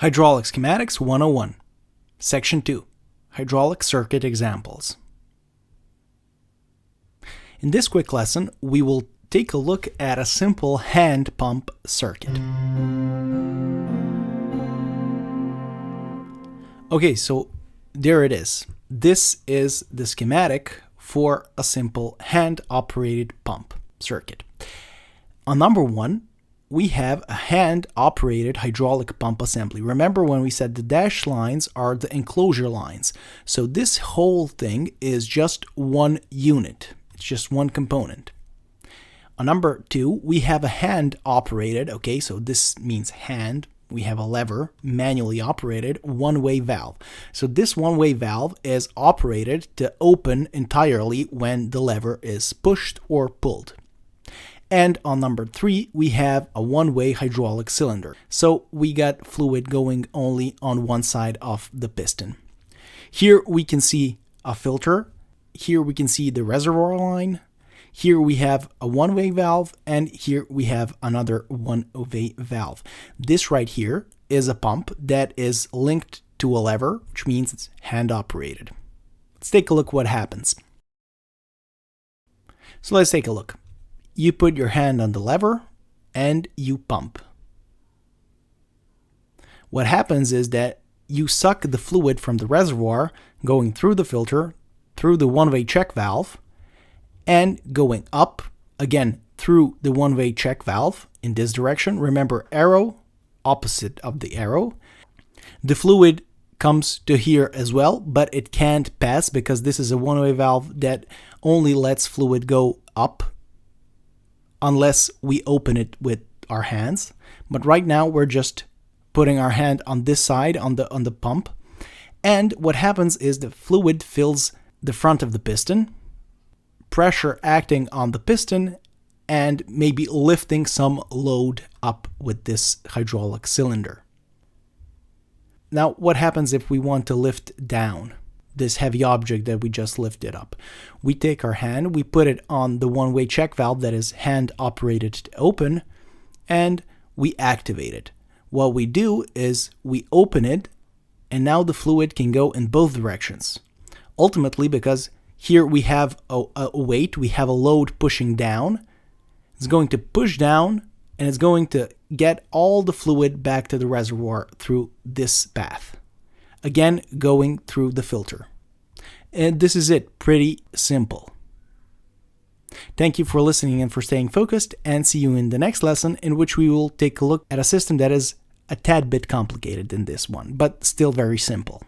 Hydraulic Schematics 101, Section 2, Hydraulic Circuit Examples. In this quick lesson, we will take a look at a simple hand pump circuit. Okay, so there it is. This is the schematic for a simple hand-operated pump circuit. On number 1, we have a hand-operated hydraulic pump assembly. Remember when we said the dashed lines are the enclosure lines. So this whole thing is just one unit. It's just one component. On number 2, we have a hand-operated, okay, so this means hand. We have a lever, manually operated, one-way valve. So this one-way valve is operated to open entirely when the lever is pushed or pulled. And on number 3, we have a one-way hydraulic cylinder. So we got fluid going only on one side of the piston. Here we can see a filter. Here we can see the reservoir line. Here we have a one-way valve, and here we have another one-way valve. This right here is a pump that is linked to a lever, which means it's hand-operated. Let's take a look what happens. So let's take a look. You put your hand on the lever and you pump. What happens is that you suck the fluid from the reservoir going through the filter, through the one-way check valve, and going up again through the one-way check valve in this direction. Remember, arrow, opposite of the arrow. The fluid comes to here as well, but it can't pass because this is a one-way valve that only lets fluid go up unless we open it with our hands. But right now we're just putting our hand on this side on the pump, and what happens is the fluid fills the front of the piston, pressure acting on the piston and maybe lifting some load up with this hydraulic cylinder. Now what happens if we want to lift down this heavy object that we just lifted up? We take our hand, we put it on the one-way check valve that is hand operated to open, and we activate it. What we do is we open it, and now the fluid can go in both directions. Ultimately, because here we have a weight, we have a load pushing down, it's going to push down and it's going to get all the fluid back to the reservoir through this path. Again, going through the filter. And this is it, pretty simple. Thank you for listening and for staying focused, and see you in the next lesson, in which we will take a look at a system that is a tad bit complicated than this one, but still very simple.